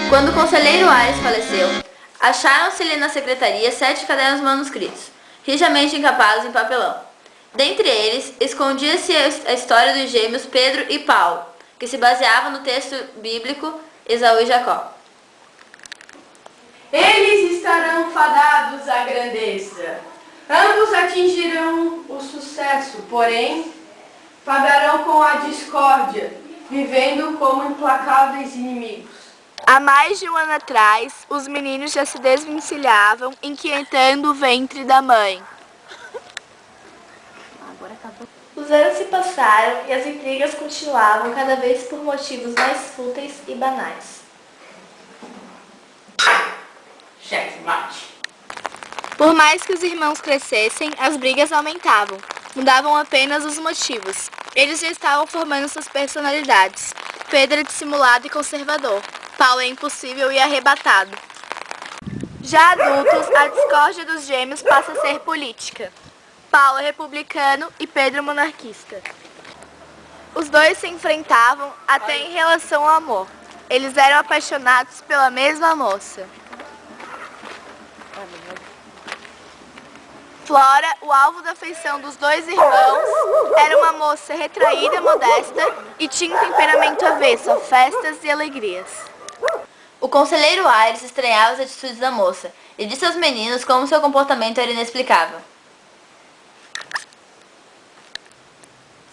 Quando o conselheiro Aires faleceu, acharam-se-lhe na secretaria 7 cadernos manuscritos, rijamente encapados em papelão. Dentre eles, escondia-se a história dos gêmeos Pedro e Paulo, que se baseava no texto bíblico Esaú e Jacó. Eles estarão fadados à grandeza. Ambos atingirão o sucesso, porém, pagarão com a discórdia, vivendo como implacáveis inimigos. Há mais de um ano atrás, os meninos já se desvencilhavam, inquietando o ventre da mãe. Os anos se passaram e as intrigas continuavam, cada vez por motivos mais fúteis e banais. Checkmate. Por mais que os irmãos crescessem, as brigas aumentavam. Mudavam apenas os motivos. Eles já estavam formando suas personalidades. Pedro é dissimulado e conservador. Paulo é impossível e arrebatado. Já adultos, a discórdia dos gêmeos passa a ser política. Paulo é republicano e Pedro monarquista. Os dois se enfrentavam até em relação ao amor. Eles eram apaixonados pela mesma moça. Flora, o alvo da afeição dos dois irmãos, era uma moça retraída, modesta e tinha um temperamento avesso a festas e alegrias. O conselheiro Aires estranhava as atitudes da moça e disse aos meninos como seu comportamento era inexplicável.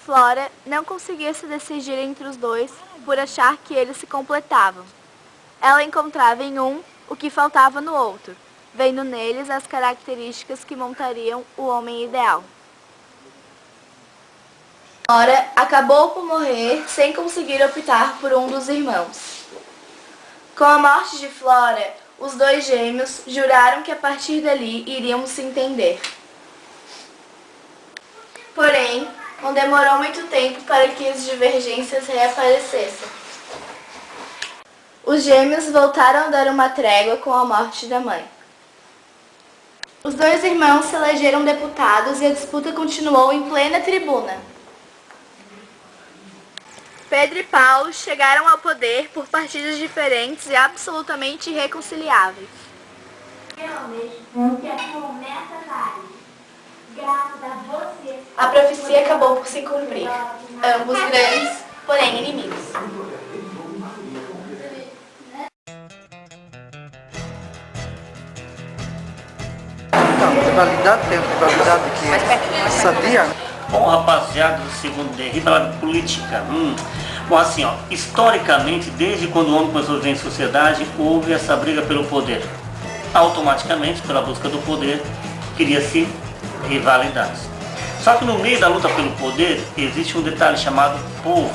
Flora não conseguia se decidir entre os dois por achar que eles se completavam. Ela encontrava em um o que faltava no outro, vendo neles as características que montariam o homem ideal. Flora acabou por morrer sem conseguir optar por um dos irmãos. Com a morte de Flora, os dois gêmeos juraram que a partir dali iriam se entender. Porém, não demorou muito tempo para que as divergências reaparecessem. Os gêmeos voltaram a dar uma trégua com a morte da mãe. Os dois irmãos se elegeram deputados e a disputa continuou em plena tribuna. Pedro e Paulo chegaram ao poder por partidos diferentes e absolutamente irreconciliáveis. A profecia acabou por se cumprir. Ambos grandes, porém inimigos. Rivalidade, tem rivalidade que é sadia. Bom, rapaziada do segundo D, rivalidade política. Bom, assim, ó, historicamente, desde quando o homem começou a viver em sociedade, houve essa briga pelo poder. Automaticamente, pela busca do poder, cria-se rivalidades. Só que no meio da luta pelo poder, existe um detalhe chamado povo,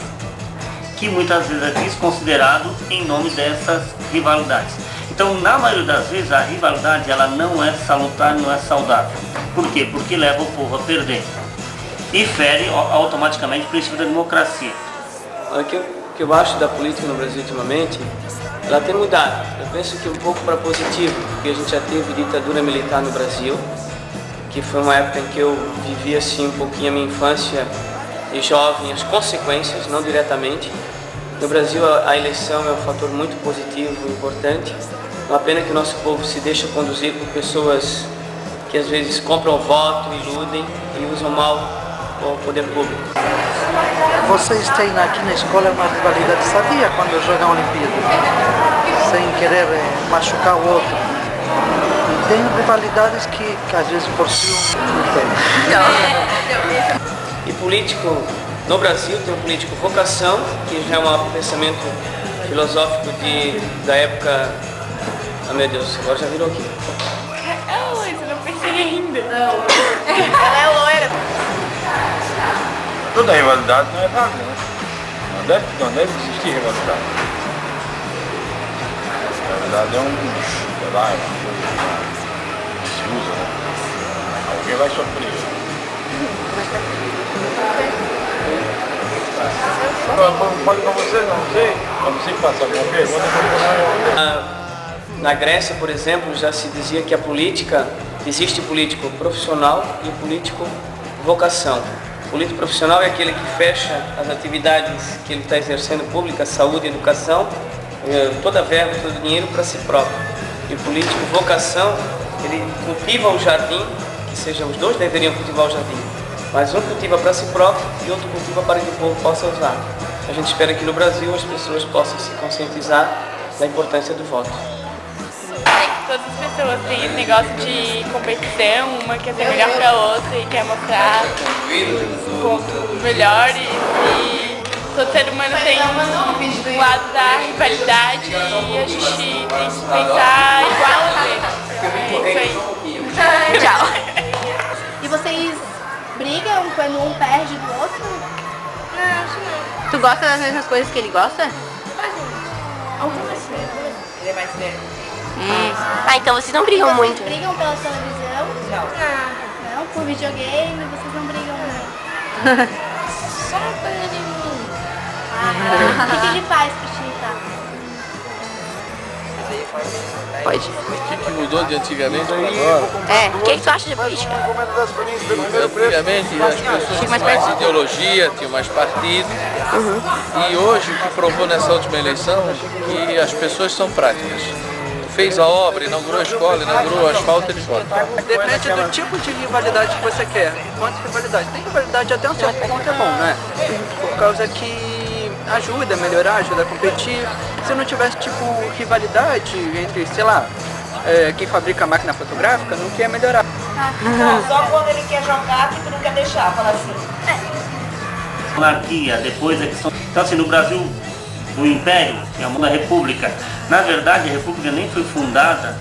que muitas vezes é desconsiderado em nome dessas rivalidades. Então, na maioria das vezes, a rivalidade ela não é salutar, não é saudável. Por quê? Porque leva o povo a perder. E fere automaticamente o princípio da democracia. O que eu acho da política no Brasil ultimamente, ela tem mudado. Eu penso que um pouco para positivo, porque a gente já teve ditadura militar no Brasil, que foi uma época em que eu vivi assim um pouquinho a minha infância e jovem, as consequências, não diretamente. No Brasil a eleição é um fator muito positivo, importante. Uma pena que o nosso povo se deixa conduzir por pessoas que às vezes compram voto, iludem e usam mal o poder público. Vocês têm aqui na escola uma rivalidade sadia quando jogam a Olimpíada, sem querer machucar o outro. E tem rivalidades que às vezes por si não tem. E político, no Brasil tem um político vocação, que já é um pensamento filosófico da época... Ah, meu Deus, agora já virou aqui. Ela é loira, não percebi ainda. Não. Ela é loira. Toda rivalidade não é errada, né? Não deve existir rivalidade. Rivalidade é sei lá, é uma coisa que se usa, né? Alguém vai sofrer. Pode pra você, não sei. Pra você passar alguma pergunta, na Grécia, por exemplo, já se dizia que a política, existe político profissional e político vocação. O político profissional é aquele que fecha as atividades que ele está exercendo públicas, saúde, educação, toda a verba, todo o dinheiro para si próprio. E o político, vocação, ele cultiva o jardim, que sejam os dois deveriam cultivar o jardim, mas um cultiva para si próprio e outro cultiva para que o povo possa usar. A gente espera que no Brasil as pessoas possam se conscientizar da importância do voto. Todas as pessoas têm esse negócio de competição, uma quer ser melhor que a outra e quer mostrar pontos melhores, e todo ser humano tem um lado da rivalidade e a gente tem que pensar igual a ele. É isso aí. Tchau. E vocês brigam quando um perde do outro? Tu gosta das mesmas coisas que ele gosta? Ele é mais velho. Ah, então vocês não brigam muito. Vocês brigam pela televisão? Não. Não? Por videogame? Vocês não brigam muito? Só coisa de mim. O que ele faz pra te irritar? Pode. O que mudou de antigamente para agora? O que tu acha de política? Antigamente as pessoas tinham mais ideologia, tinham mais partido. E hoje o que provou nessa última eleição é que as pessoas são práticas. Fez a obra, inaugurou a escola, inaugurou o asfalto, eles votam. Depende do tipo de rivalidade que você quer. Quantas rivalidades? Tem rivalidade até um certo ponto é bom, né? Por causa que ajuda a melhorar, ajuda a competir. Se não tivesse tipo rivalidade entre, sei lá, quem fabrica a máquina fotográfica, não quer melhorar. Só quando ele quer jogar que tu não quer deixar, fala assim. Monarquia, depois a questão... Então assim, no Brasil, do Império, que é a República, na verdade a República nem foi fundada,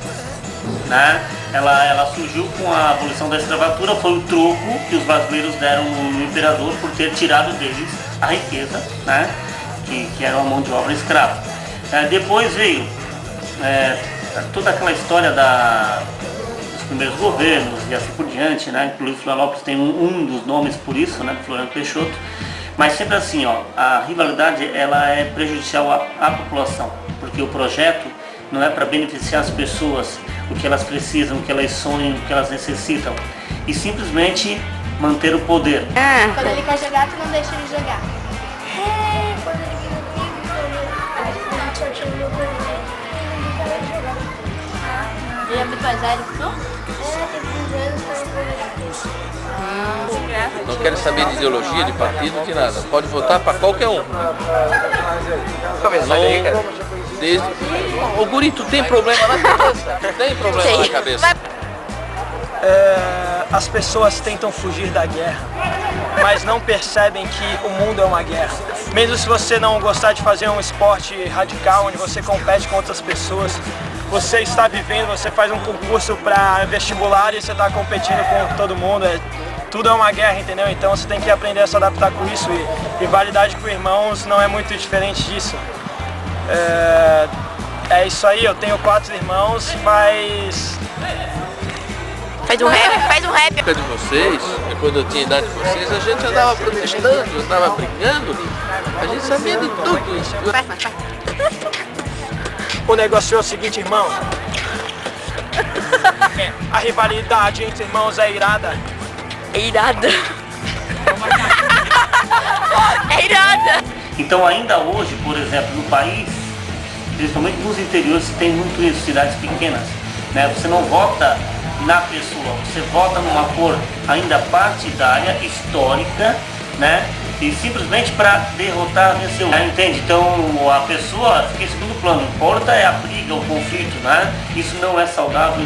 né? Ela surgiu com a abolição da escravatura, foi o troco que os brasileiros deram no imperador por ter tirado deles a riqueza, né? Que era uma mão de obra escrava. Depois veio toda aquela história dos primeiros governos e assim por diante, né? Inclusive Florianópolis tem um dos nomes por isso, né? Floriano Peixoto. Mas sempre assim, ó, a rivalidade ela é prejudicial à população, porque o projeto não é para beneficiar as pessoas, o que elas precisam, o que elas sonham, o que elas necessitam, e simplesmente manter o poder. Quando ele quer jogar, tu não deixa ele jogar. Quando ele vem no clipe, a gente tinha meu presente, ele não vai jogar. Ele é muito mais velho que tu? Tem 15 anos para jogar. Não querem saber de ideologia, de partido, de nada. Pode votar para qualquer um. Não, desde... Ô guri, tu tem problema na cabeça? Tem problema na cabeça? As pessoas tentam fugir da guerra, mas não percebem que o mundo é uma guerra. Mesmo se você não gostar de fazer um esporte radical, onde você compete com outras pessoas, você está vivendo, você faz um concurso para vestibular e você está competindo com todo mundo. Tudo é uma guerra, entendeu? Então você tem que aprender a se adaptar com isso, e rivalidade com irmãos não é muito diferente disso. É isso aí, eu tenho 4 irmãos, mas... Faz um rap. Na época de vocês, quando eu tinha idade de vocês, a gente andava protestando, andava brigando, a gente sabia de tudo isso. O negócio é o seguinte, irmão. A rivalidade entre irmãos é irada. É irada. É irada. Então ainda hoje, por exemplo, no país, principalmente nos interiores, se tem muito isso, cidades pequenas, né? Você não vota na pessoa, você vota numa cor ainda partidária, histórica, né? E simplesmente para derrotar, vencer, entende? Então a pessoa fica em segundo plano, importa é a briga, o conflito, né? Isso não é saudável,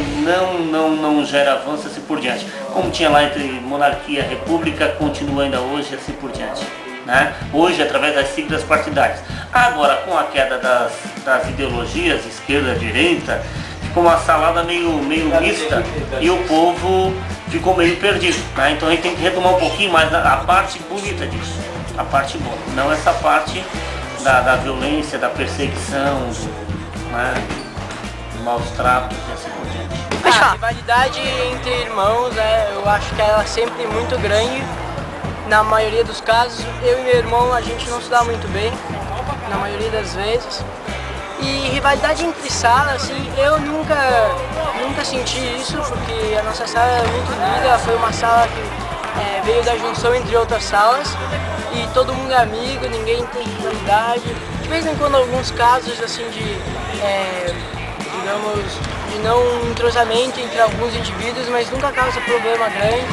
não gera avanço, assim por diante. Como tinha lá entre monarquia e república, continua ainda hoje, assim por diante, né? Hoje através das siglas partidárias. Agora com a queda das ideologias, esquerda, direita, ficou uma salada meio mista e o povo ficou meio perdido, né? Então a gente tem que retomar um pouquinho mais a parte bonita disso, a parte boa, não essa parte da violência, da perseguição, né? Maus tratos e assim por diante. A rivalidade entre irmãos, eu acho que ela é sempre muito grande. Na maioria dos casos, eu e meu irmão, a gente não se dá muito bem, na maioria das vezes. E rivalidade entre salas, assim, eu nunca senti isso, porque a nossa sala é muito unida, foi uma sala que veio da junção entre outras salas e todo mundo é amigo, ninguém tem rivalidade. De vez em quando alguns casos assim digamos, de não entrosamento entre alguns indivíduos, mas nunca causa problema grande.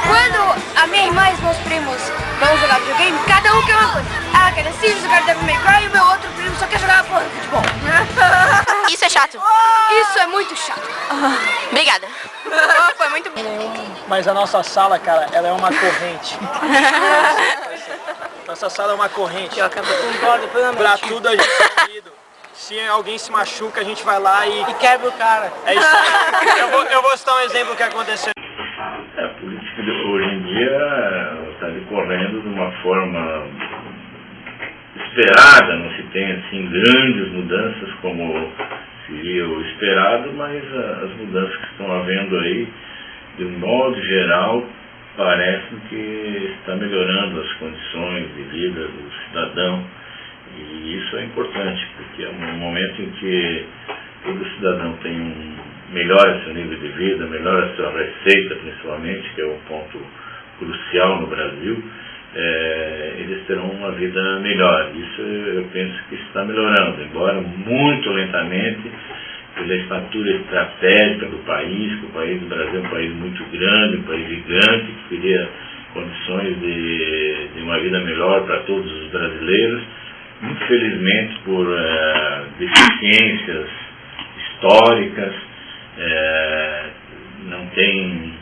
Quando a minha irmã e os meus primos vão jogar videogame, cada um quer uma coisa. Ah, quer Sims, eu quero Devil May Cry e o meu outro primo só quer jogar porra de futebol. Isso é chato. Isso é muito chato. Obrigada. Foi muito bom. Mas a nossa sala, cara, ela é uma corrente. Nossa sala é uma corrente. Concordo plenamente. Pra tudo a gente é unido. Se alguém se machuca, a gente vai lá e quebra o cara. É isso aí. Eu vou citar um exemplo que aconteceu. A política hoje em dia está decorrendo de uma forma esperada, não se tem assim grandes mudanças como seria o esperado, mas as mudanças que estão havendo aí, de um modo geral, parece que está melhorando as condições de vida do cidadão, e isso é importante, porque é um momento em que todo cidadão melhora seu nível de vida, melhora sua receita principalmente, que é um ponto crucial no Brasil, eles terão uma vida melhor. Isso eu penso que está melhorando, embora muito lentamente, pela estatura estratégica do país, que o país do Brasil é um país muito grande, um país gigante, que queria condições de uma vida melhor para todos os brasileiros. Infelizmente, por deficiências históricas, não tem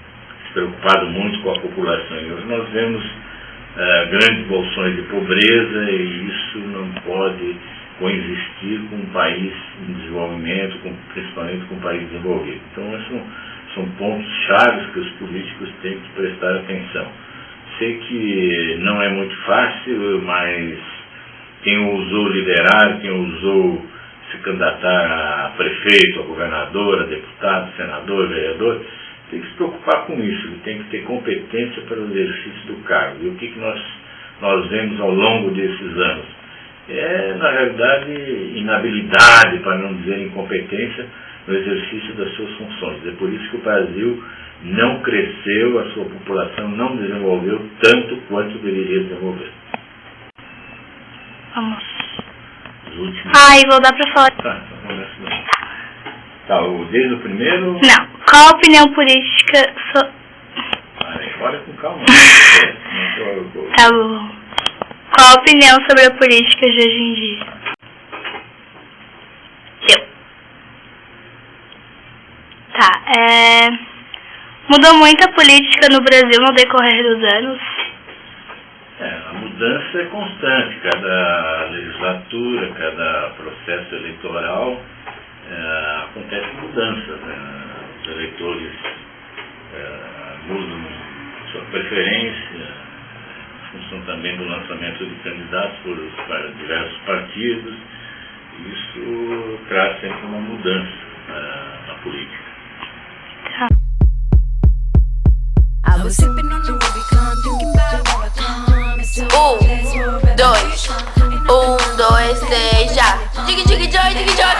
se preocupado muito com a população. E hoje nós vemos grandes bolsões de pobreza, e isso não pode coexistir com um país em desenvolvimento, principalmente com um país desenvolvido. Então, esses são pontos chaves que os políticos têm que prestar atenção. Sei que não é muito fácil, mas quem ousou liderar, quem ousou se candidatar a prefeito, a governador, a deputado, senador, vereador, tem que se preocupar com isso, tem que ter competência para o exercício do cargo. E o que nós vemos ao longo desses anos? Na realidade, inabilidade, para não dizer incompetência, no exercício das suas funções. É por isso que o Brasil não cresceu, a sua população não desenvolveu tanto quanto deveria desenvolver. Vamos. Vou dar pra fora. Tá, então começa daí. Tá, desde o primeiro... Não. Qual a opinião política... Olha com calma. Tá bom. Qual a opinião sobre a política de hoje em dia? Mudou muito a política no Brasil no decorrer dos anos? A mudança é constante. Cada legislatura, cada processo eleitoral, acontece mudanças. Os eleitores mudam sua preferência, em função também do lançamento de candidatos por diversos partidos. Isso traz sempre uma mudança na política. Dois, três, já. Dig, dig, joy, dig, joy.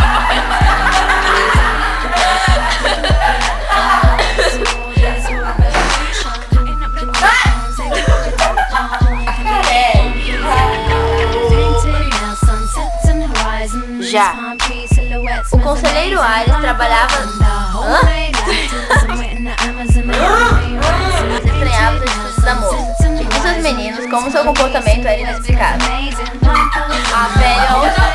Já. O conselheiro Aires trabalhava... Estranhava os atitudes da moça e disse aos meninos como seu comportamento era inexplicável. Velho, última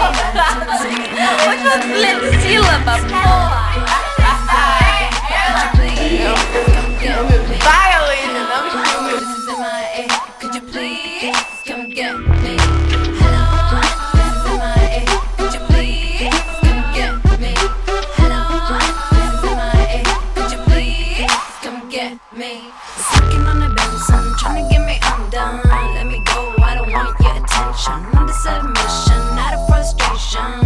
sílaba, porra! Vai, Luísa, não me filme. Let me go, I don't want your attention. Under submission, out of frustration.